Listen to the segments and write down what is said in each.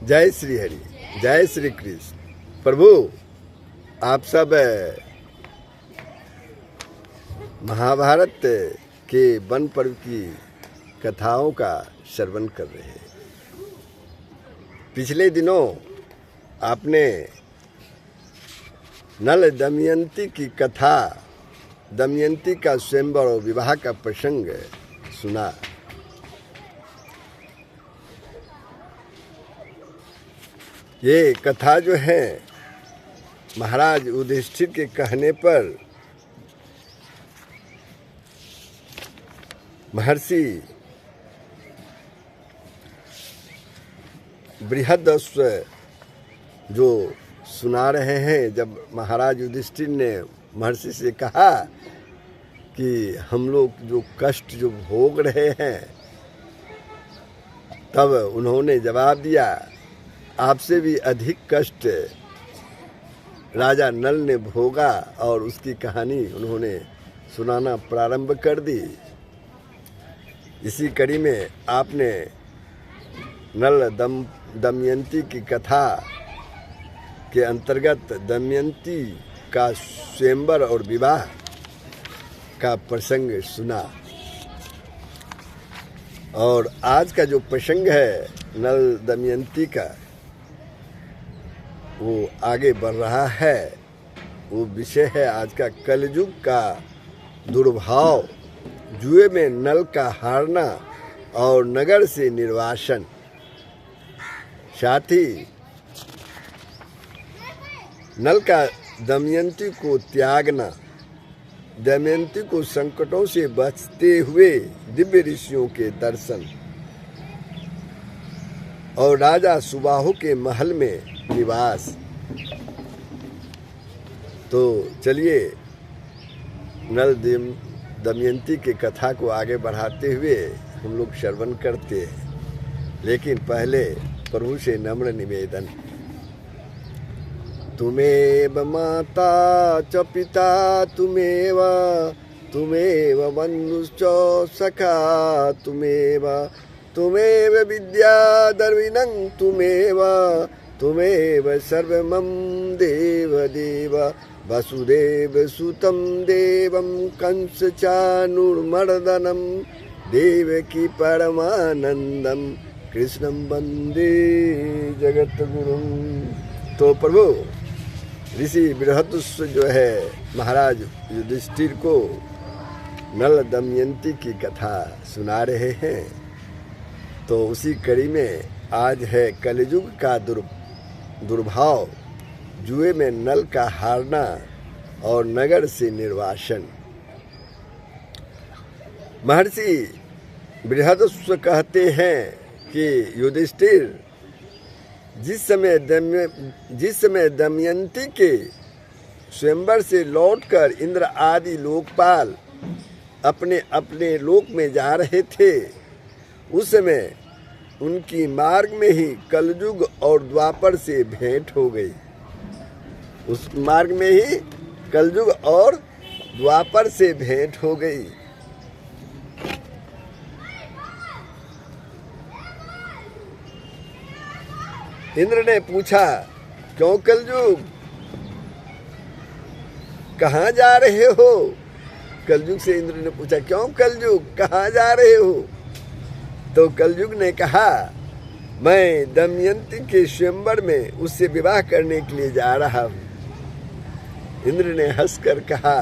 जय श्री हरि, जय श्री कृष्ण। प्रभु आप सब महाभारत के वन पर्व की कथाओं का श्रवण कर रहे हैं। पिछले दिनों आपने नल दमयंती की कथा, दमयंती का स्वयंवर और विवाह का प्रसंग सुना। ये कथा जो है महाराज युधिष्ठिर के कहने पर महर्षि बृहदस्व जो सुना रहे हैं। जब महाराज युधिष्ठिर ने महर्षि से कहा कि हम लोग जो कष्ट जो भोग रहे हैं, तब उन्होंने जवाब दिया, आपसे भी अधिक कष्ट राजा नल ने भोगा, और उसकी कहानी उन्होंने सुनाना प्रारंभ कर दी। इसी कड़ी में आपने नल दमयंती की कथा के अंतर्गत दमयंती का स्वयंवर और विवाह का प्रसंग सुना। और आज का जो प्रसंग है नल दमयंती का, वो आगे बढ़ रहा है। वो विषय है आज का कलयुग का दुर्भाव, जुए में नल का हारना और नगर से निर्वासन। साथ ही नल का दमयंती को त्यागना, दमयंती को संकटों से बचते हुए दिव्य ऋषियों के दर्शन, और राजा सुबाहु के महल में निवास। तो चलिए नल दमयंती की कथा को आगे बढ़ाते हुए हम लोग श्रवण करते हैं। लेकिन पहले प्रभु से नम्र निवेदन, तुमेव माता च पिता तुमेव बन्धुश्च सखा तुमेव विद्या दर्विनं तुमेव सर्वमं देव वसुदेव सुतं देवं कंस चाणूरमर्दनं देवकी परमानंदम कृष्णं वंदे जगद्गुरुं। तो प्रभु ऋषि बृहदस्व जो है महाराज युधिष्ठिर को नल दमयंती की कथा सुना रहे हैं। तो उसी कड़ी में आज है कलयुग का दुर्भाव, जुए में नल का हारना और नगर से निर्वासन। महर्षि बृहदस्व कहते हैं कि युधिष्ठिर, जिस समय दमयंती के स्वयंवर से लौटकर इंद्र आदि लोकपाल अपने अपने लोक में जा रहे थे, उस समय उनकी मार्ग में ही कलयुग और द्वापर से भेंट हो गई। उस मार्ग में ही कलयुग और द्वापर से भेंट हो गई। इंद्र ने पूछा, क्यों कलयुग, कहाँ जा रहे हो? कलयुग से इंद्र ने पूछा, क्यों कलयुग, कहाँ जा रहे हो? तो कलयुग ने कहा, मैं दमयंती के स्वयंवर में उससे विवाह करने के लिए जा रहा हूँ। इंद्र ने हंसकर कहा,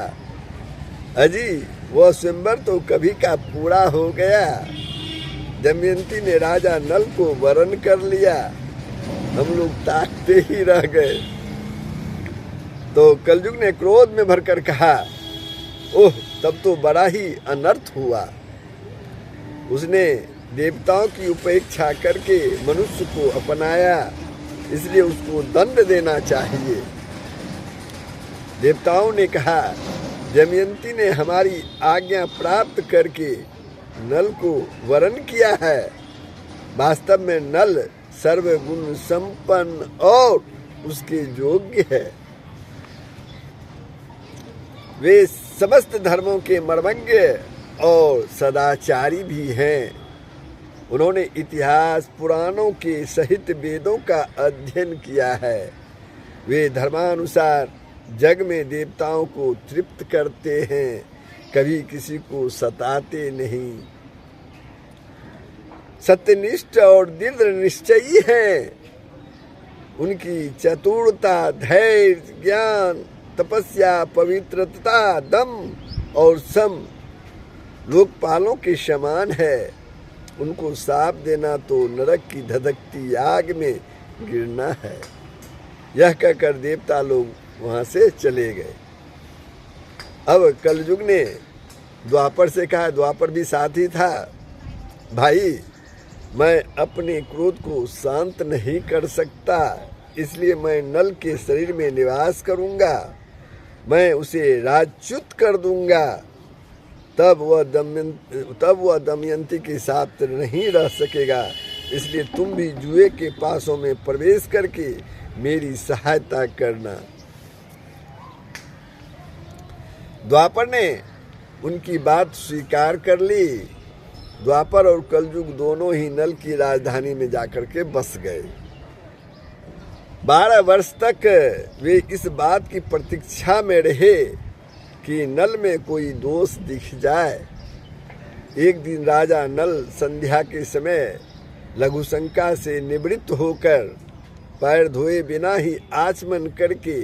अजी वह स्वयंवर तो कभी का पूरा हो गया। दमयंती ने राजा नल को वरण कर लिया, हम लोग ताकते ही रह गए। तो कलयुग ने क्रोध में भरकर कहा, ओह तब तो बड़ा ही अनर्थ हुआ। उसने देवताओं की उपेक्षा करके मनुष्य को अपनाया, इसलिए उसको दंड देना चाहिए। देवताओं ने कहा, दमयंती ने हमारी आज्ञा प्राप्त करके नल को वरण किया है। वास्तव में नल सर्वगुण संपन्न और उसके योग्य है। वे समस्त धर्मों के मर्मज्ञ और सदाचारी भी हैं। उन्होंने इतिहास पुराणों के सहित वेदों का अध्ययन किया है। वे धर्मानुसार जग में देवताओं को तृप्त करते हैं, कभी किसी को सताते नहीं। सत्यनिष्ठ और दृढ़ निश्चयी हैं। उनकी चतुरता, धैर्य, ज्ञान, तपस्या, पवित्रता, दम और सम लोकपालों के समान है। उनको साप देना तो नरक की धधकती आग में गिरना है। यह कहकर देवता लोग वहां से चले गए। अब कलयुग ने द्वापर से कहा, द्वापर भी साथ ही था, भाई मैं अपने क्रोध को शांत नहीं कर सकता, इसलिए मैं नल के शरीर में निवास करूंगा, मैं उसे राजच्युत कर दूंगा। तब वह दमयंती के साथ नहीं रह सकेगा, इसलिए तुम भी जुए के पासों में प्रवेश करके मेरी सहायता करना। द्वापर ने उनकी बात स्वीकार कर ली। द्वापर और कलयुग दोनों ही नल की राजधानी में जाकर के बस गए। 12 वर्ष तक वे इस बात की प्रतीक्षा में रहे कि नल में कोई दोष दिख जाए। एक दिन राजा नल संध्या के समय लघुशंका से निवृत्त होकर पैर धोए बिना ही आचमन करके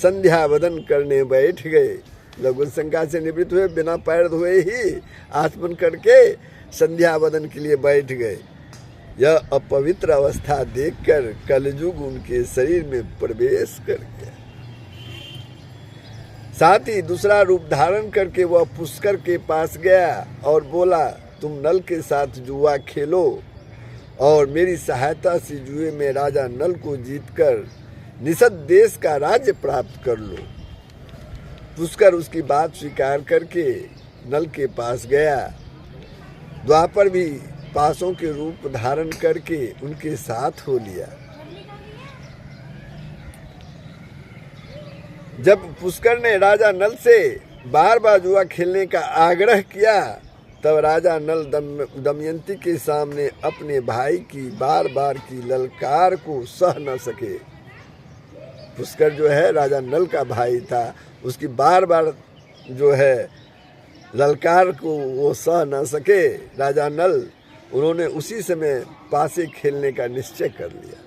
संध्या वदन करने बैठ गए। लघुशंका से निवृत्त हुए, बिना पैर धोए ही आचमन करके संध्या वदन के लिए बैठ गए। यह अपवित्र अवस्था देखकर कलयुग उनके शरीर में प्रवेश कर गया। साथ ही दूसरा रूप धारण करके वह पुष्कर के पास गया और बोला, तुम नल के साथ जुआ खेलो और मेरी सहायता से जुए में राजा नल को जीतकर निषद देश का राज्य प्राप्त कर लो। पुष्कर उसकी बात स्वीकार करके नल के पास गया। द्वापर भी पासों के रूप धारण करके उनके साथ हो लिया। जब पुष्कर ने राजा नल से बार बार जुआ खेलने का आग्रह किया, तब राजा नल दमयंती के सामने अपने भाई की बार बार की ललकार को सह न सके। पुष्कर जो है राजा नल का भाई था, उसकी बार बार जो है ललकार को वो सह न सके। राजा नल उन्होंने उसी समय पासे खेलने का निश्चय कर लिया।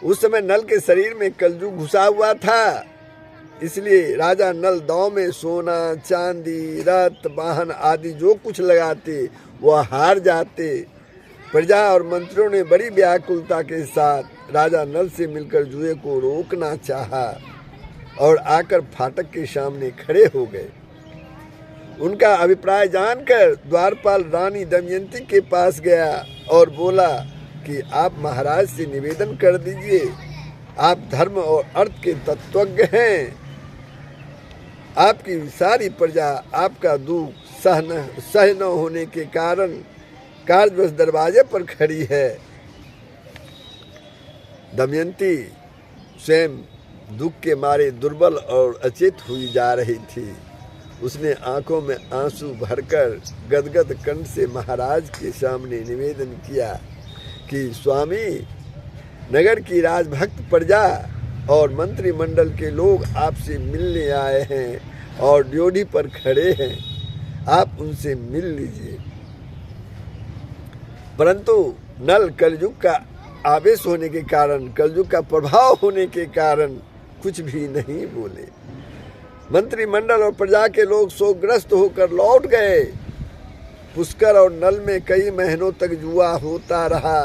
उस समय नल के शरीर में कलयुग घुसा हुआ था, इसलिए राजा नल दांव में सोना, चांदी, रथ, वाहन आदि जो कुछ लगाते वह हार जाते। प्रजा और मंत्रियों ने बड़ी व्याकुलता के साथ राजा नल से मिलकर जुए को रोकना चाहा और आकर फाटक के सामने खड़े हो गए। उनका अभिप्राय जानकर द्वारपाल रानी दमयंती के पास गया और बोला कि आप महाराज से निवेदन कर दीजिए, आप धर्म और अर्थ के तत्वज्ञ हैं। आपकी सारी प्रजा आपका दुख सह न होने के कारण कार्यवश दरवाजे पर खड़ी है। दमयंती स्वयं दुख के मारे दुर्बल और अचेत हुई जा रही थी। उसने आंखों में आंसू भरकर गदगद कंठ से महाराज के सामने निवेदन किया कि स्वामी, नगर की राजभक्त प्रजा और मंत्रिमंडल के लोग आपसे मिलने आए हैं और ड्योढ़ी पर खड़े हैं, आप उनसे मिल लीजिए। परंतु नल कलयुग का आवेश होने के कारण, कलयुग का प्रभाव होने के कारण कुछ भी नहीं बोले। मंत्रिमंडल और प्रजा के लोग शोकग्रस्त होकर लौट गए। पुष्कर और नल में कई महीनों तक जुआ होता रहा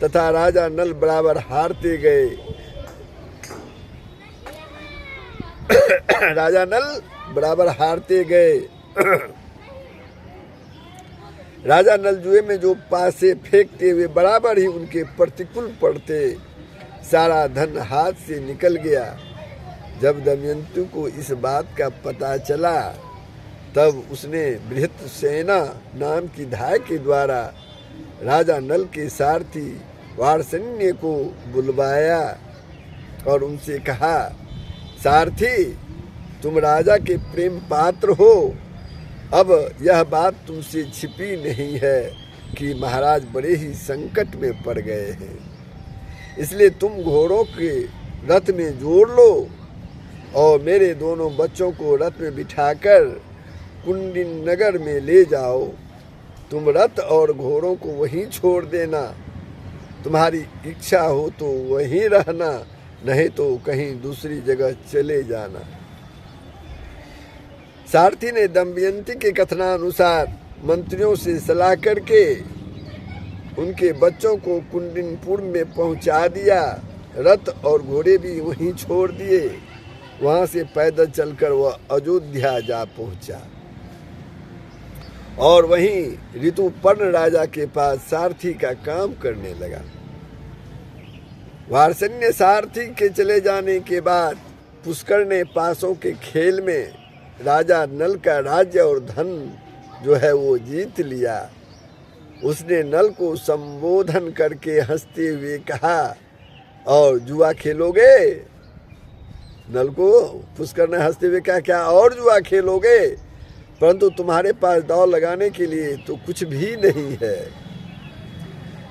तथा राजा नल बराबर हारते गए। राजा नल बराबर हारते गए। राजा नल जुए में जो पासे फेंकते हुए बराबर ही उनके प्रतिकूल पड़ते। सारा धन हाथ से निकल गया। जब दमयंती को इस बात का पता चला, तब उसने बृहत सेना नाम की धाय के द्वारा राजा नल के सारथी वारसन्य को बुलवाया और उनसे कहा, सारथी, तुम राजा के प्रेम पात्र हो। अब यह बात तुमसे छिपी नहीं है। कि महाराज बड़े ही संकट में पड़ गए हैं, इसलिए तुम घोड़ों के रथ में जोड़ लो और मेरे दोनों बच्चों को रथ में बिठाकर कुंडिन नगर में ले जाओ। तुम रथ और घोड़ों को वहीं छोड़ देना, तुम्हारी इच्छा हो तो वहीं रहना, नहीं तो कहीं दूसरी जगह चले जाना। सारथी ने दमयंती के कथनानुसार मंत्रियों से सलाह करके उनके बच्चों को कुंडिनपुर में पहुंचा दिया। रथ और घोड़े भी वहीं छोड़ दिए। वहां से पैदल चलकर वह अयोध्या जा पहुंचा और वहीं ऋतुपर्ण राजा के पास सारथी का काम करने लगा। वार्ष्णेय सारथी के चले जाने के बाद पुष्कर ने पासों के खेल में राजा नल का राज्य और धन जो है वो जीत लिया। उसने नल को संबोधन करके हंसते हुए कहा, और जुआ खेलोगे? नल को पुष्कर ने हंसते हुए कहा, क्या और जुआ खेलोगे? परंतु तुम्हारे पास दांव लगाने के लिए तो कुछ भी नहीं है।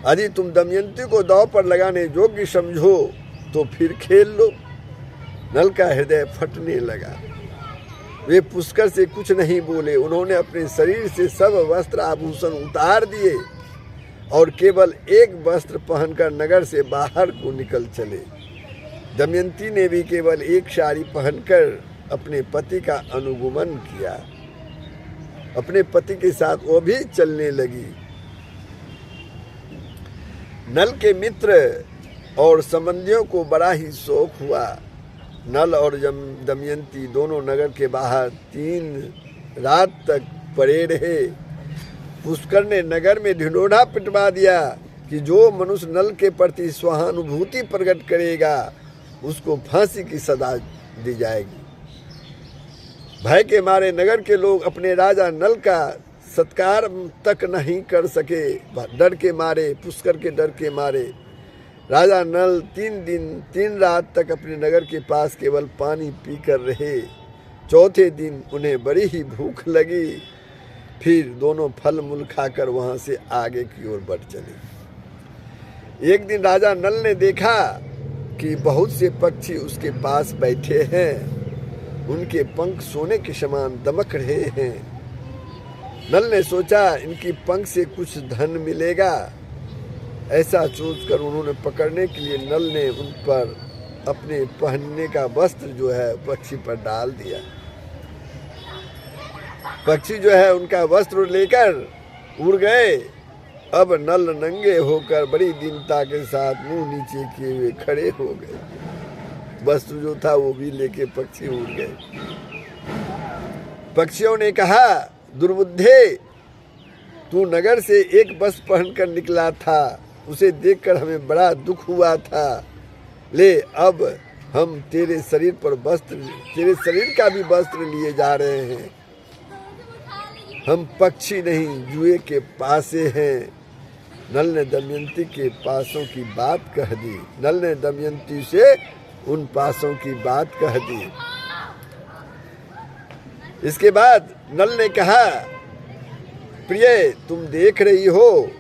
यदि तुम दमयंती को दांव पर लगाने योग्य समझो तो फिर खेल लो। नल का हृदय फटने लगा। वे पुष्कर से कुछ नहीं बोले। उन्होंने अपने शरीर से सब वस्त्र आभूषण उतार दिए और केवल एक वस्त्र पहनकर नगर से बाहर को निकल चले। दमयंती ने भी केवल एक साड़ी पहनकर अपने पति का अनुगमन किया। अपने पति के साथ वो भी चलने लगी। नल के मित्र और संबंधियों को बड़ा ही शौक हुआ। नल और दमयंती दोनों नगर के बाहर 3 रात तक पड़े रहे। पुष्कर ने नगर में ढिंढोरा पिटवा दिया कि जो मनुष्य नल के प्रति सहानुभूति प्रकट करेगा उसको फांसी की सजा दी जाएगी। भय के मारे नगर के लोग अपने राजा नल का सत्कार तक नहीं कर सके। डर के मारे, पुष्कर के डर के मारे राजा नल 3 दिन 3 रात तक अपने नगर के पास केवल पानी पीकर रहे। चौथे दिन उन्हें बड़ी ही भूख लगी। फिर दोनों फल मूल खाकर वहां से आगे की ओर बढ़ चले। एक दिन राजा नल ने देखा कि बहुत से पक्षी उसके पास बैठे हैं। उनके पंख सोने के समान दमक रहे हैं। नल ने सोचा इनकी पंख से कुछ धन मिलेगा। ऐसा सोचकर उन्होंने पकड़ने के लिए नल ने उन पर अपने पहनने का वस्त्र जो है पक्षी पर डाल दिया। पक्षी जो है उनका वस्त्र लेकर उड़ गए। अब नल नंगे होकर बड़ी दीनता के साथ मुंह नीचे किए हुए खड़े हो गए। वस्त्र जो था वो भी लेके पक्षी उड़ गए। पक्षियों ने कहा, दुर्बुद्धे, तू नगर से एक वस्त्र पहनकर निकला था, उसे देखकर हमें बड़ा दुख हुआ था। ले अब हम तेरे शरीर पर वस्त्र, तेरे शरीर का भी वस्त्र लिए जा रहे हैं। हम पक्षी नहीं जुए के पासे हैं। नल ने दमयंती के पासों की बात कह दी। नल ने दमयंती से उन पासों की बात कह दी। इसके बाद नल ने कहा, प्रिय, तुम देख रही हो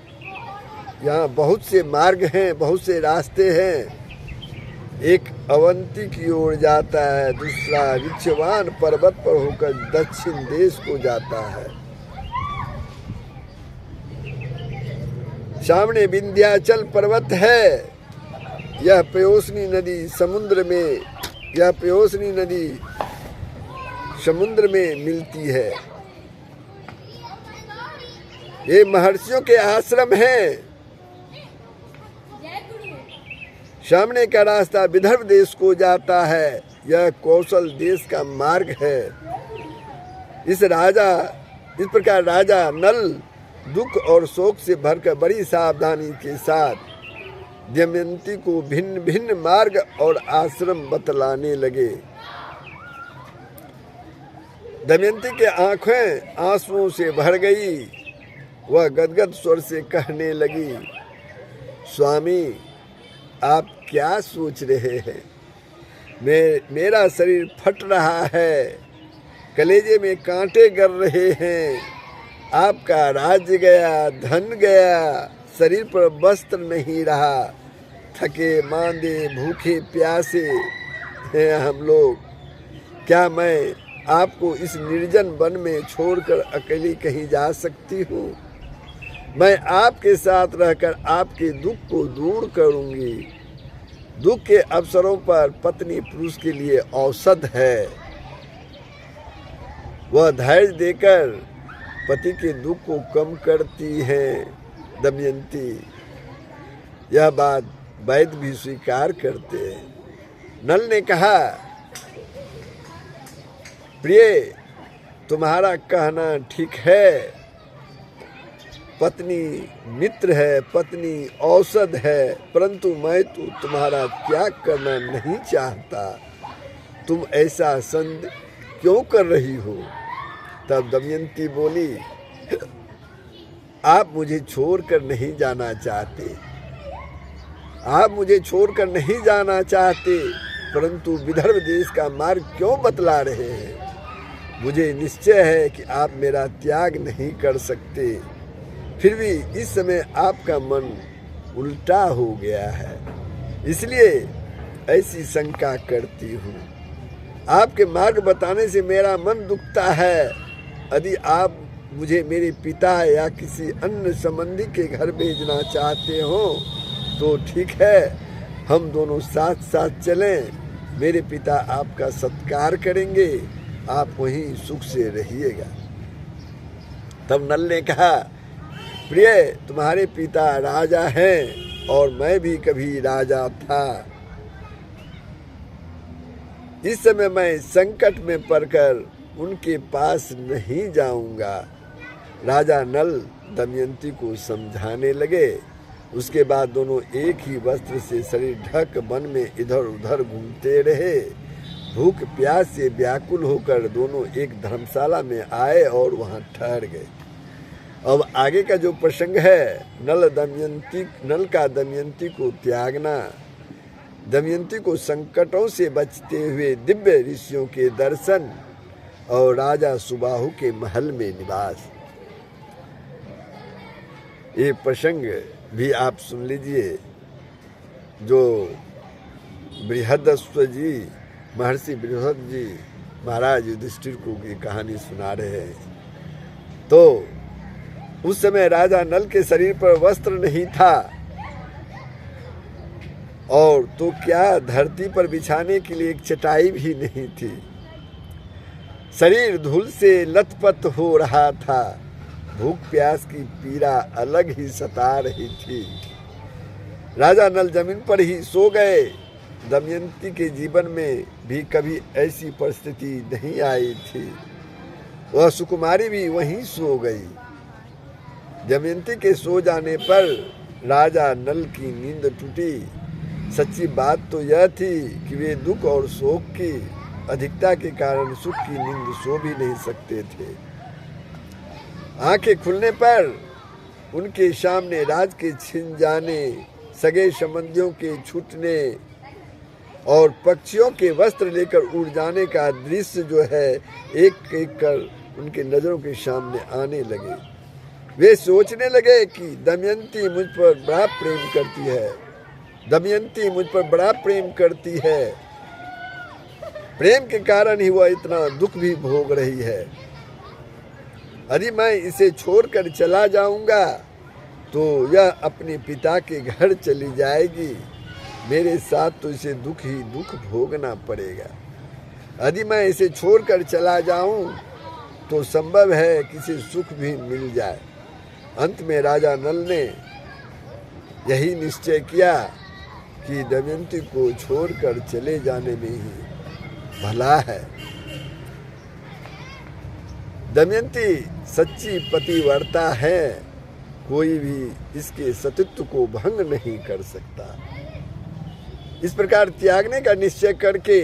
यहाँ बहुत से मार्ग हैं, बहुत से रास्ते हैं। एक अवंती की ओर जाता है, दूसरा विच्छवान पर्वत पर होकर दक्षिण देश को जाता है। सामने विंध्याचल पर्वत है। यह पयोसनी नदी समुद्र में, यह पयोसनी नदी समुद्र में मिलती है। ये महर्षियों के आश्रम हैं। सामने का रास्ता विदर्भ देश को जाता है। यह कौशल देश का मार्ग है। इस प्रकार राजा नल दुख और शोक से भरकर बड़ी सावधानी के साथ दमयंती को भिन्न भिन्न मार्ग और आश्रम बतलाने लगे। दमयंती के आंखें आंसुओं से भर गई। वह गदगद स्वर से कहने लगी, स्वामी, आप क्या सोच रहे हैं? मेरा शरीर फट रहा है, कलेजे में कांटे गर रहे हैं। आपका राज्य गया, धन गया, शरीर पर वस्त्र नहीं रहा, थके मांदे भूखे प्यासे हैं हम लोग। क्या मैं आपको इस निर्जन वन में छोड़कर अकेली कहीं जा सकती हूँ? मैं आपके साथ रहकर आपके दुख को दूर करूँगी। दुख के अवसरों पर पत्नी पुरुष के लिए औषध है। वह धैर्य देकर पति के दुख को कम करती है। दमयंती, यह बात वैद्य भी स्वीकार करते हैं। नल ने कहा, प्रिय, तुम्हारा कहना ठीक है। पत्नी मित्र है, पत्नी औषध है, परंतु मैं तो तुम्हारा त्याग करना नहीं चाहता। तुम ऐसा संग क्यों कर रही हो? तब दमयंती बोली, आप मुझे छोड़कर नहीं जाना चाहते, आप मुझे छोड़कर नहीं जाना चाहते, परंतु विदर्भ देश का मार्ग क्यों बतला रहे हैं? मुझे निश्चय है कि आप मेरा त्याग नहीं कर सकते, फिर भी इस समय आपका मन उल्टा हो गया है, इसलिए ऐसी शंका करती हूँ। आपके मार्ग बताने से मेरा मन दुखता है। यदि आप मुझे मेरे पिता या किसी अन्य संबंधी के घर भेजना चाहते हो तो ठीक है, हम दोनों साथ साथ चलें। मेरे पिता आपका सत्कार करेंगे, आप वहीं सुख से रहिएगा। तब नल ने कहा, प्रिय, तुम्हारे पिता राजा हैं और मैं भी कभी राजा था। इस समय मैं संकट में पड़कर उनके पास नहीं जाऊंगा। राजा नल दमयंती को समझाने लगे। उसके बाद दोनों एक ही वस्त्र से शरीर ढक वन में इधर उधर घूमते रहे। भूख प्यास से व्याकुल होकर दोनों एक धर्मशाला में आए और वहां ठहर गए। अब आगे का जो प्रसंग है, नल का दमयंती को त्यागना, दमयंती को संकटों से बचते हुए दिव्य ऋषियों के दर्शन और राजा सुबाहु के महल में निवास। ये प्रसंग भी आप सुन लीजिए, जो बृहदस्व जी, महर्षि बृहद जी महाराज युधिष्ठिर को ये कहानी सुना रहे हैं। तो उस समय राजा नल के शरीर पर वस्त्र नहीं था, और तो क्या धरती पर बिछाने के लिए एक चटाई भी नहीं थी। शरीर धूल से लथपथ हो रहा था। भूख प्यास की पीड़ा अलग ही सता रही थी। राजा नल जमीन पर ही सो गए। दमयंती के जीवन में भी कभी ऐसी परिस्थिति नहीं आई थी। वह सुकुमारी भी वहीं सो गई। दमयंती के सो जाने पर राजा नल की नींद टूटी। सच्ची बात तो यह थी कि वे दुख और शोक की अधिकता के कारण सुख की नींद सो भी नहीं सकते थे। आंखें खुलने पर उनके सामने राज के छिन जाने, सगे संबंधियों के छूटने और पक्षियों के वस्त्र लेकर उड़ जाने का दृश्य जो है, एक एक कर उनके नजरों के सामने आने लगे। वे सोचने लगे कि दमयंती मुझ पर बड़ा प्रेम करती है, दमयंती मुझ पर बड़ा प्रेम करती है। प्रेम के कारण ही वह इतना दुख भी भोग रही है। यदि मैं इसे छोड़कर चला जाऊंगा तो यह अपने पिता के घर चली जाएगी। मेरे साथ तो इसे दुख ही दुख भोगना पड़ेगा। यदि मैं इसे छोड़कर चला जाऊं तो संभव है कि इसे सुख भी मिल जाए। अंत में राजा नल ने यही निश्चय किया कि दमयंती को छोड़कर चले जाने में ही भला है। दमयंती सच्ची पतिव्रता है, कोई भी इसके सतीत्व को भंग नहीं कर सकता। इस प्रकार त्यागने का निश्चय करके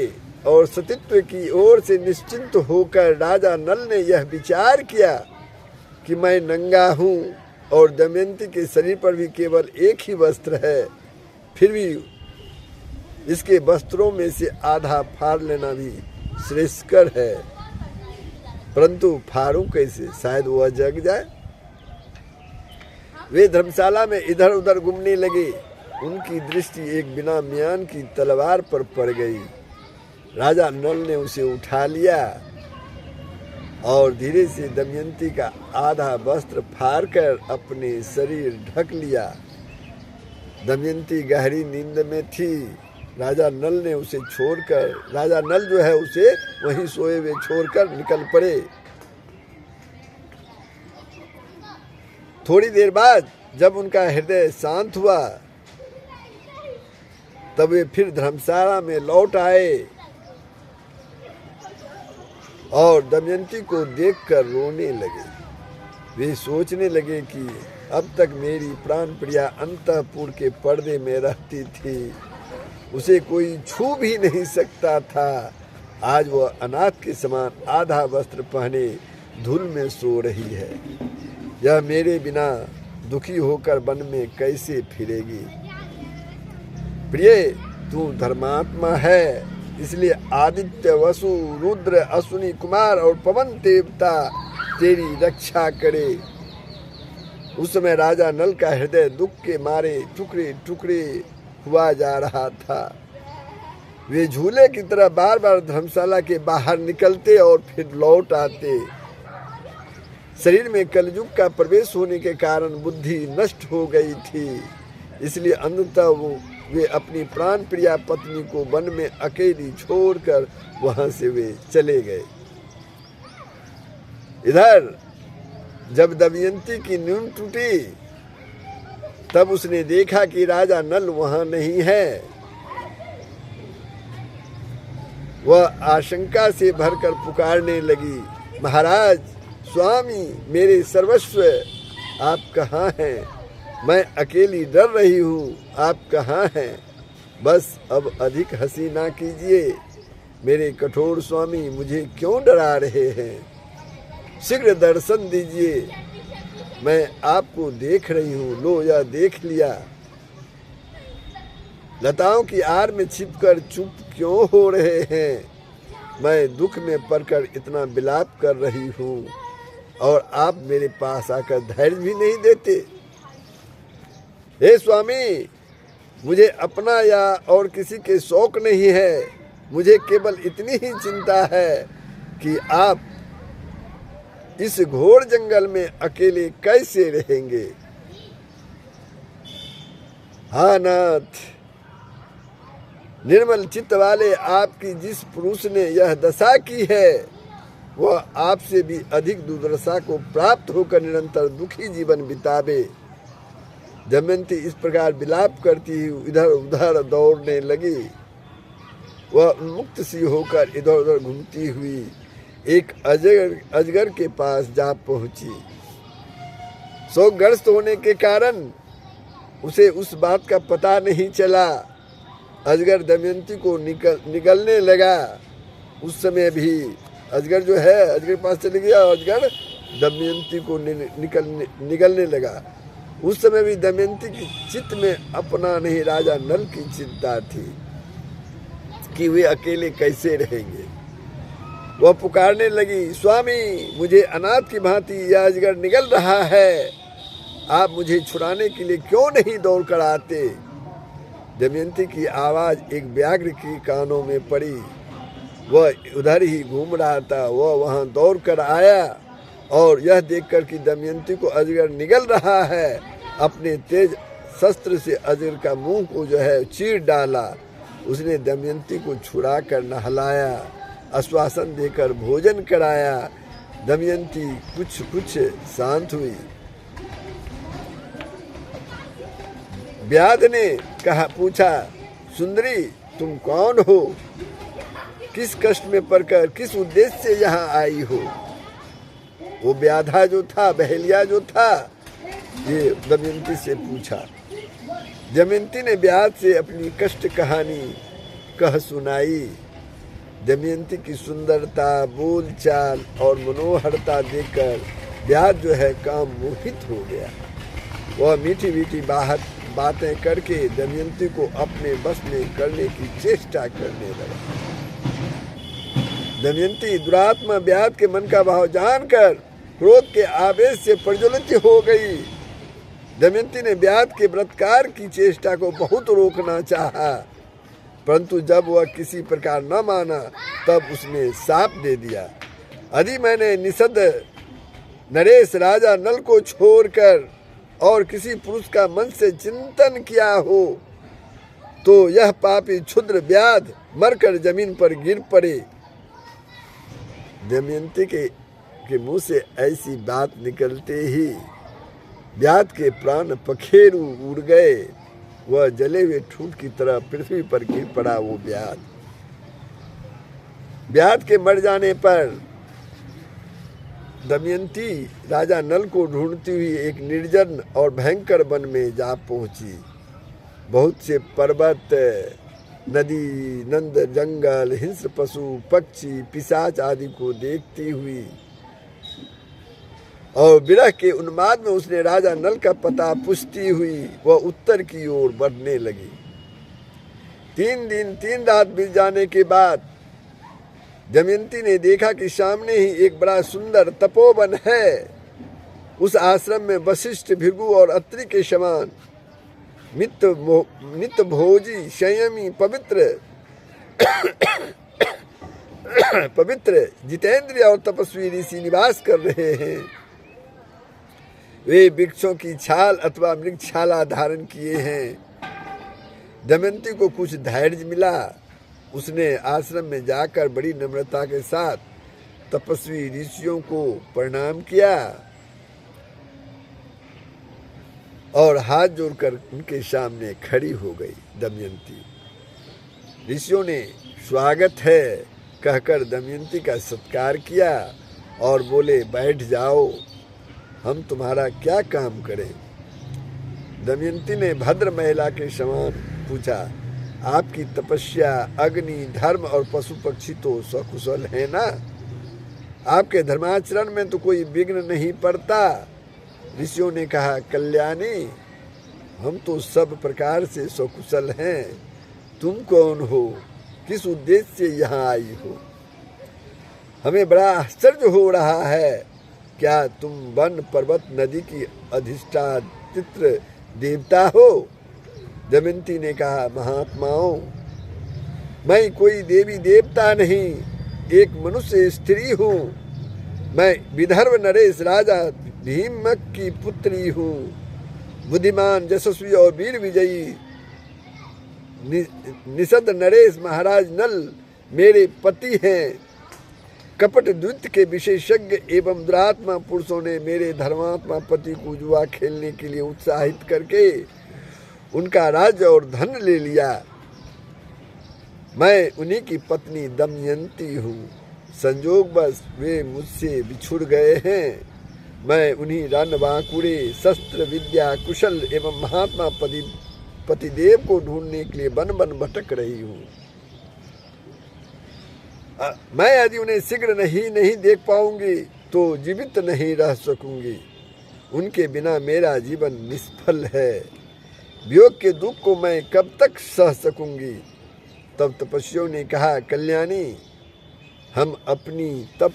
और सतीत्व की ओर से निश्चिंत होकर राजा नल ने यह विचार किया कि मैं नंगा हूँ और दमयंती के शरीर पर भी केवल एक ही वस्त्र है, फिर भी इसके वस्त्रों में से आधा फाड़ लेना भी श्रेष्ठकर है। परंतु फाड़ूं कैसे? शायद वह जग जाए। वे धर्मशाला में इधर उधर घूमने लगे। उनकी दृष्टि एक बिना म्यान की तलवार पर पड़ गई। राजा नल ने उसे उठा लिया और धीरे से दमयंती का आधा वस्त्र फाड़कर अपने शरीर ढक लिया। दमयंती गहरी नींद में थी। राजा नल ने उसे छोड़कर, राजा नल जो है उसे वहीं सोए हुए छोड़कर निकल पड़े। थोड़ी देर बाद जब उनका हृदय शांत हुआ तब वे फिर धर्मशाला में लौट आए और दमयंती को देखकर रोने लगे। वे सोचने लगे कि अब तक मेरी प्राण प्रिया अंतःपुर के पर्दे में रहती थी, उसे कोई छू भी नहीं सकता था। आज वह अनाथ के समान आधा वस्त्र पहने धूल में सो रही है। यह मेरे बिना दुखी होकर वन में कैसे फिरेगी। प्रिय, तू धर्मात्मा है, इसलिए आदित्य, वसु, रुद्र, अश्विनी कुमार और पवन देवता तेरी रक्षा करे। उस समय राजा नल का हृदय दुख के मारे टुकड़े टुकड़े हुआ जा रहा था। वे झूले की तरह बार बार धर्मशाला के बाहर निकलते और फिर लौट आते। शरीर में कलयुग का प्रवेश होने के कारण बुद्धि नष्ट हो गई थी, इसलिए अंततः वे अपनी प्राण प्रिया पत्नी को वन में अकेली छोड़कर वहां से वे चले गए। इधर जब दमयंती की नींद टूटी तब उसने देखा कि राजा नल वहां नहीं है। वह आशंका से भरकर पुकारने लगी, महाराज, स्वामी, मेरे सर्वस्व, आप कहाँ हैं? मैं अकेली डर रही हूँ, आप कहाँ हैं? बस अब अधिक हंसी ना कीजिए, मेरे कठोर स्वामी मुझे क्यों डरा रहे हैं? शीघ्र दर्शन दीजिए, मैं आपको देख रही हूँ, लो यह देख लिया। लताओं की आड़ में छिपकर चुप क्यों हो रहे हैं? मैं दुख में पड़कर इतना विलाप कर रही हूँ और आप मेरे पास आकर धैर्य भी नहीं देते। हे स्वामी, मुझे अपना या और किसी के शौक नहीं है, मुझे केवल इतनी ही चिंता है कि आप इस घोर जंगल में अकेले कैसे रहेंगे। हाँ नाथ, निर्मल चित्त वाले आपकी जिस पुरुष ने यह दशा की है वह आपसे भी अधिक दुर्दशा को प्राप्त होकर निरंतर दुखी जीवन बितावे। दमयंती इस प्रकार विलाप करती हुई इधर उधर दौड़ने लगी। वह उन्मुक्त सी होकर इधर उधर घूमती हुई एक अजगर के पास जा पहुंची। शोकग्रस्त होने के कारण उसे उस बात का पता नहीं चला। अजगर दमयंती को निगलने लगा। उस समय भी अजगर जो है अजगर के पास चले गया और अजगर दमयंती को निगलने लगा। उस समय भी दमयंती की चित्त में अपना नहीं राजा नल की चिंता थी कि वे अकेले कैसे रहेंगे। वह पुकारने लगी, स्वामी, मुझे अनाथ की भांति यह अजगर निगल रहा है, आप मुझे छुड़ाने के लिए क्यों नहीं दौड़ कर आते। दमयंती की आवाज एक व्याघ्र की कानों में पड़ी। वह उधर ही घूम रहा था। वह वहां दौड़ कर आया और यह देखकर कि दमयंती को अजगर निगल रहा है, अपने तेज शस्त्र से अजगर का मुंह को जो है चीर डाला। उसने दमयंती को छुड़ा कर नहलाया, आश्वासन देकर भोजन कराया। दमयंती कुछ शांत हुई। व्याध ने पूछा, सुंदरी, तुम कौन हो? किस कष्ट में पड़कर किस उद्देश्य से यहाँ आई हो? वो व्याधा जो था, बहेलिया जो था, ये दमयंती से पूछा। दमयंती ने व्याध से अपनी कष्ट कहानी कह सुनाई। दमयंती की सुंदरता, बोलचाल और मनोहरता देखकर व्याध जो है काम मोहित हो गया। वह मीठी मीठी बातें करके दमयंती को अपने बस में करने की चेष्टा करने लगा। दमयंती दुरात्मा व्याध के मन का भाव जानकर क्रोध के आवेश से प्रज्वलित हो गई। दमयंती ने व्याध के बलात्कार की चेष्टा को बहुत रोकना चाहा, परंतु जब वह किसी प्रकार न माना तब उसने शाप दे दिया। यदि मैंने निषद नरेश राजा नल को छोड़कर और किसी पुरुष का मन से चिंतन किया हो तो यह पापी क्षुद्र व्याध मरकर जमीन पर गिर पड़े। दमयंती के मुंह से ऐसी बात निकलते ही व्याध के प्राण पखेरु उड़ गए। वह जले हुए ठूंठ की तरह पृथ्वी पर गिर पड़ा। वो व्याध के मर जाने पर दमयंती राजा नल को ढूंढती हुई एक निर्जन और भयंकर वन में जा पहुंची। बहुत से पर्वत, नदी, नंद, जंगल, हिंस्र पशु, पक्षी, पिशाच आदि को देखती हुई और विरह के उन्माद में उसने राजा नल का पता पूछती हुई वह उत्तर की ओर बढ़ने लगी। 3 दिन 3 रात बीत जाने के बाद दमयंती ने देखा कि सामने ही एक बड़ा सुंदर तपोवन है। उस आश्रम में वशिष्ठ, भृगु और अत्रि के समान नित्य भोजी, संयमी, पवित्र, जितेंद्रिय और तपस्वी ऋषि निवास कर रहे हैं। वे वृक्षों की छाल अथवा मृगछाला धारण किए हैं। दमयंती को कुछ धैर्य मिला। उसने आश्रम में जाकर बड़ी नम्रता के साथ तपस्वी ऋषियों को प्रणाम किया और हाथ जोड़कर उनके सामने खड़ी हो गई। दमयंती ऋषियों ने स्वागत है कहकर दमयंती का सत्कार किया और बोले, बैठ जाओ, हम तुम्हारा क्या काम करें। दमयंती ने भद्र महिला के समान पूछा, आपकी तपस्या, अग्नि, धर्म और पशु पक्षी तो सकुशल है ना? आपके धर्माचरण में तो कोई विघ्न नहीं पड़ता। ऋषियों ने कहा, कल्याणी, हम तो सब प्रकार से सकुशल हैं। तुम कौन हो? किस उद्देश्य से यहाँ आई हो? हमें बड़ा आश्चर्य हो रहा है। क्या तुम वन, पर्वत, नदी की अधिष्ठात्री देवता हो? दमयंती ने कहा, महात्माओं, मैं कोई देवी देवता नहीं, एक मनुष्य स्त्री हूँ। मैं विदर्भ नरेश राजा भीमक की पुत्री हूँ। बुद्धिमान, यशस्वी और वीर विजयी निषद नरेश महाराज नल मेरे पति हैं। कपट द्वित्य के विशेषज्ञ एवं दुरात्मा पुरुषों ने मेरे धर्मात्मा पति को जुआ खेलने के लिए उत्साहित करके उनका राज्य और धन ले लिया। मैं उन्हीं की पत्नी दमयंती हूँ। संयोगवश वे मुझसे बिछुड़ गए हैं। मैं उन्हीं रणबांकुरे, शस्त्र विद्या, कुशल एवं महात्मा पतिदेव को ढूंढने के लिए वन वन भटक रही हूँ। मैं यदि उन्हें शीघ्र नहीं देख पाऊंगी तो जीवित नहीं रह सकूंगी। उनके बिना मेरा जीवन निष्फल है। वियोग के दुख को मैं कब तक सह सकूंगी? तब तपस्वियों ने कहा, कल्याणी, हम अपनी तप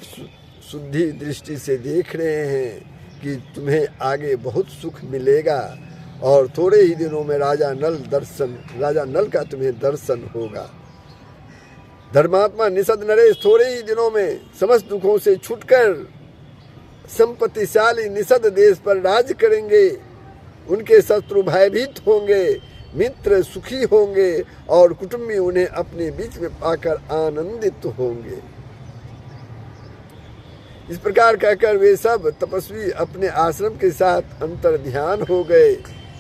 शुद्धि दृष्टि से देख रहे हैं कि तुम्हें आगे बहुत सुख मिलेगा और थोड़े ही दिनों में राजा नल का तुम्हें दर्शन होगा। धर्मात्मा निषद नरेश थोड़े ही दिनों में समस्त दुखों से छूटकर संपत्तिशाली निषद देश पर राज करेंगे। उनके शत्रु भयभीत होंगे, मित्र सुखी होंगे और कुटुंबी उन्हें अपने बीच में पाकर आनंदित होंगे। इस प्रकार कहकर वे सब तपस्वी अपने आश्रम के साथ अंतर ध्यान हो गए।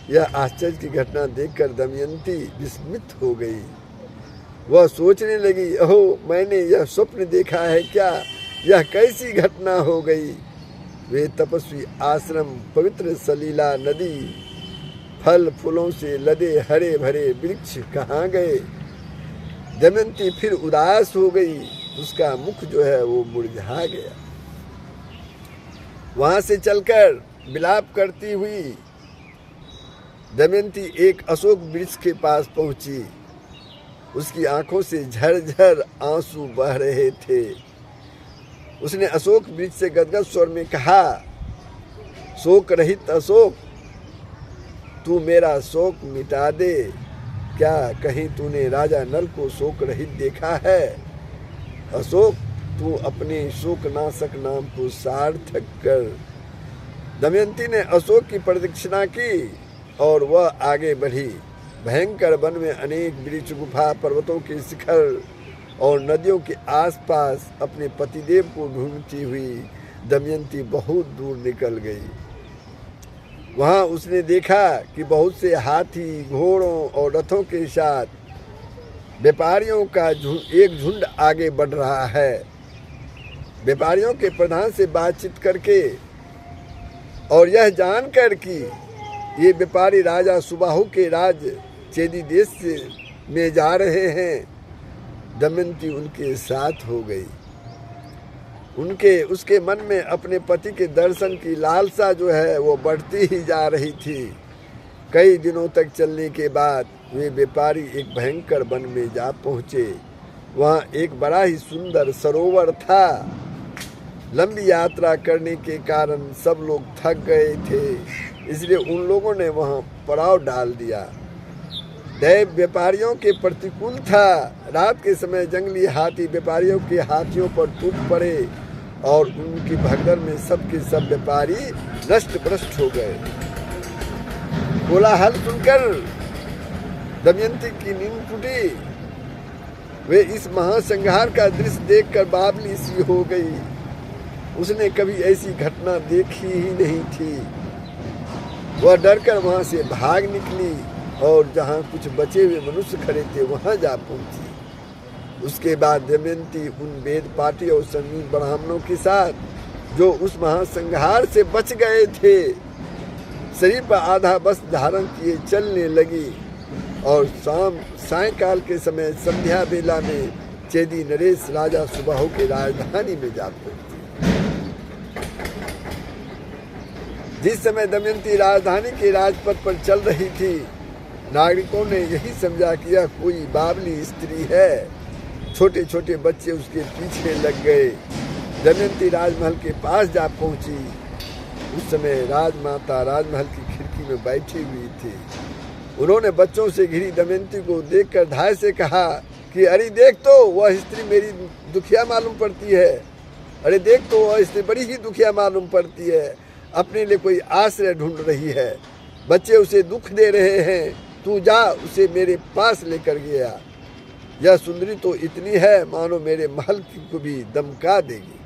यह आश्चर्य की घटना देखकर दमयंती विस्मित हो गई। वह सोचने लगी, ओह, मैंने यह स्वप्न देखा है क्या? यह कैसी घटना हो गई? वे तपस्वी आश्रम, पवित्र सलीला नदी, फल फूलों से लदे हरे भरे वृक्ष कहाँ गए? दमयंती फिर उदास हो गई। उसका मुख जो है वो मुरझा गया। वहां से चलकर विलाप करती हुई दमयंती एक अशोक वृक्ष के पास पहुंची। उसकी आंखों से झरझर आंसू बह रहे थे। उसने अशोक वृक्ष से गदगद स्वर में कहा, शोक रहित अशोक, तू मेरा शोक मिटा दे। क्या कहीं तूने राजा नल को शोक रहित देखा है? अशोक, तू अपने शोक नाशक नाम को सार्थक कर। दमयंती ने अशोक की प्रदक्षिणा की और वह आगे बढ़ी। भयंकर वन में अनेक वृक्ष, गुफा, पर्वतों के शिखर और नदियों के आसपास अपने पतिदेव को ढूंढती हुई दमयंती बहुत दूर निकल गई। वहां उसने देखा कि बहुत से हाथी, घोड़ों और रथों के साथ व्यापारियों का एक झुंड आगे बढ़ रहा है। व्यापारियों के प्रधान से बातचीत करके और यह जानकर कि ये व्यापारी राजा सुबाहु के राज चेदी देश में जा रहे हैं, दमयंती उनके साथ हो गई। उसके मन में अपने पति के दर्शन की लालसा जो है वो बढ़ती ही जा रही थी। कई दिनों तक चलने के बाद वे व्यापारी एक भयंकर वन में जा पहुँचे। वहाँ एक बड़ा ही सुंदर सरोवर था। लंबी यात्रा करने के कारण सब लोग थक गए थे, इसलिए उन लोगों ने वहाँ पड़ाव डाल दिया। दैव व्यापारियों के प्रतिकूल था। रात के समय जंगली हाथी व्यापारियों के हाथियों पर टूट पड़े और उनकी भगदड़ में सब के सब व्यापारी नष्ट भ्रष्ट हो गए। कोलाहल सुनकर दमयंती की नींद टूटी। वे इस महासंहार का दृश्य देखकर बावली सी हो गई। उसने कभी ऐसी घटना देखी ही नहीं थी। वह डरकर वहां से भाग निकली और जहां कुछ बचे हुए मनुष्य खड़े थे वहां जा पहुंची। उसके बाद दमयंती उन वेद पाठी और संगीत ब्राह्मणों के साथ जो उस महासंहार से बच गए थे, शरीर पर आधा वस्त्र धारण किए चलने लगी और सायंकाल के समय संध्या बेला में चेदी नरेश राजा सुबाहु के राजधानी में जा पहुंची। जिस समय दमयंती राजधानी के राजपथ पर चल रही थी, नागरिकों ने यही समझा कि यह कोई बावली स्त्री है। छोटे छोटे बच्चे उसके पीछे लग गए। दमयंती राजमहल के पास जा पहुंची। उस समय राजमाता राजमहल की खिड़की में बैठी हुई थी। उन्होंने बच्चों से घिरी दमयंती को देखकर धाय से कहा कि अरे देख तो वह स्त्री मेरी दुखिया मालूम पड़ती है। अरे देख तो वह स्त्री बड़ी ही दुखिया मालूम पड़ती है, अपने लिए कोई आश्रय ढूंढ रही है। बच्चे उसे दुख दे रहे हैं, तू जा उसे मेरे पास लेकर गया। यह सुंदरी तो इतनी है मानो मेरे महल को भी दमका देगी।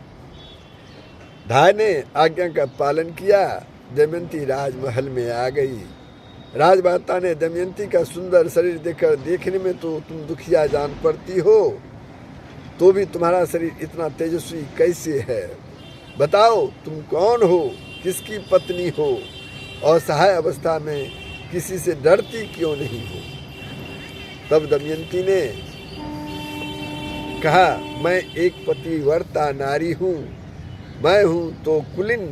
धाय ने आज्ञा का पालन किया। दमयंती राजमहल में आ गई। राजमाता ने दमयंती का सुंदर शरीर देखकर, देखने में तो तुम दुखिया जान पड़ती हो, तो भी तुम्हारा शरीर इतना तेजस्वी कैसे है? बताओ तुम कौन हो, किसकी पत्नी हो और असहाय अवस्था में किसी से डरती क्यों नहीं हो? तब दमयंती ने कहा, मैं एक पतिव्रता नारी हूँ। मैं हूँ तो कुलीन,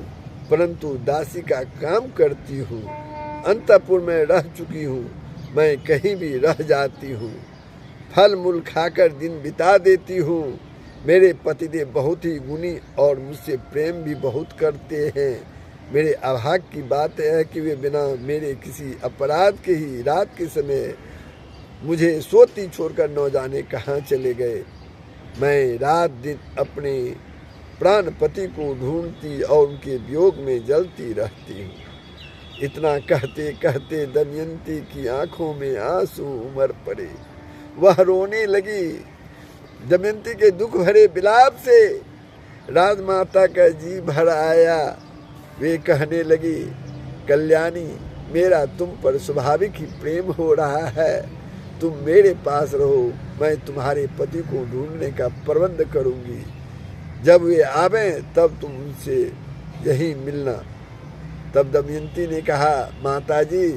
परंतु दासी का काम करती हूँ। अंतःपुर में रह चुकी हूँ, मैं कहीं भी रह जाती हूँ। फल मूल खाकर दिन बिता देती हूँ। मेरे पतिदेव बहुत ही गुणी और मुझसे प्रेम भी बहुत करते हैं। मेरे अभाग की बात है कि वे बिना मेरे किसी अपराध के ही रात के समय मुझे सोती छोड़कर न जाने कहाँ चले गए। मैं रात दिन अपने प्राण पति को ढूंढती और उनके वियोग में जलती रहती हूँ। इतना कहते कहते दमयंती की आंखों में आंसू उमड़ पड़े। वह रोने लगी। दमयंती के दुख भरे विलाप से राजमाता का जी भर आया। वे कहने लगी, कल्याणी, मेरा तुम पर स्वाभाविक ही प्रेम हो रहा है। तुम मेरे पास रहो, मैं तुम्हारे पति को ढूंढने का प्रबंध करूंगी। जब वे आवें तब तुम उनसे यहीं मिलना। तब दमयंती ने कहा, माताजी,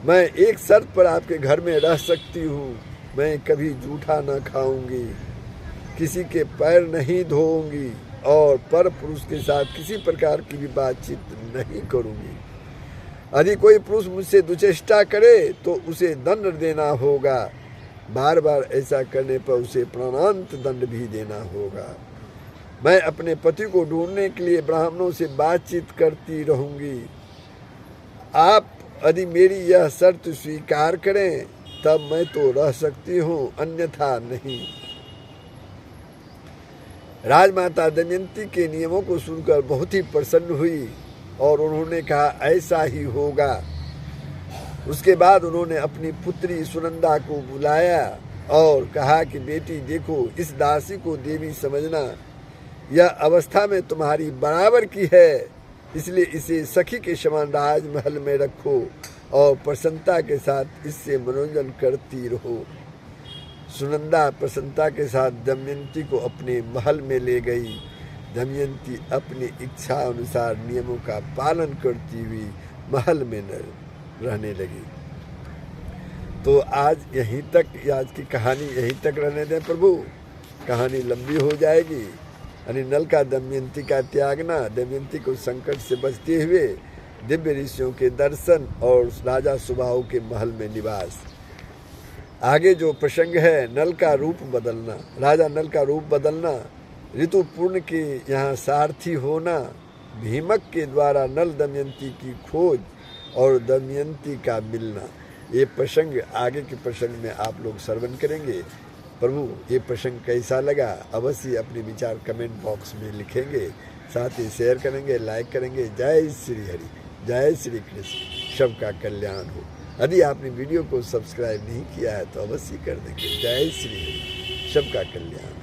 मैं एक शर्त पर आपके घर में रह सकती हूँ। मैं कभी जूठा न खाऊंगी, किसी के पैर नहीं धोऊंगी और पर पुरुष के साथ किसी प्रकार की भी बातचीत नहीं करूंगी। यदि कोई पुरुष मुझसे दुचेष्टा करे तो उसे दंड देना होगा। बार बार ऐसा करने पर उसे प्राणांत दंड भी देना होगा। मैं अपने पति को ढूंढने के लिए ब्राह्मणों से बातचीत करती रहूंगी। आप यदि मेरी यह शर्त स्वीकार करें तब मैं तो रह सकती हूँ, अन्यथा नहीं। राजमाता दमयंती के नियमों को सुनकर बहुत ही प्रसन्न हुई और उन्होंने कहा ऐसा ही होगा। उसके बाद उन्होंने अपनी पुत्री सुनंदा को बुलाया और कहा कि बेटी देखो, इस दासी को देवी समझना, यह अवस्था में तुम्हारी बराबर की है, इसलिए इसे सखी के समान राजमहल में रखो और प्रसन्नता के साथ इससे मनोरंजन करती रहो। सुनंदा प्रसन्नता के साथ दमयंती को अपने महल में ले गई। दमयंती अपनी इच्छा अनुसार नियमों का पालन करती हुई महल में रहने लगी। तो आज यहीं तक, आज की कहानी यहीं तक रहने दें प्रभु, कहानी लंबी हो जाएगी। यानी नल का दमयंती का त्यागना, दमयंती को संकट से बचते हुए दिव्य ऋषियों के दर्शन और राजा सुबाहु के महल में निवास। आगे जो प्रसंग है, नल का रूप बदलना, राजा नल का रूप बदलना, ऋतुपूर्ण के यहाँ सारथी होना, भीमक के द्वारा नल दमयंती की खोज और दमयंती का मिलना, ये प्रसंग आगे के प्रसंग में आप लोग श्रवण करेंगे। प्रभु ये प्रसंग कैसा लगा अवश्य अपने विचार कमेंट बॉक्स में लिखेंगे, साथ ही शेयर करेंगे, लाइक करेंगे। जय श्री हरि, जय श्री कृष्ण, सबका कल्याण हो। यदि आपने वीडियो को सब्सक्राइब नहीं किया है तो अवश्य कर देंगे। जय श्री हरि, सबका कल्याण।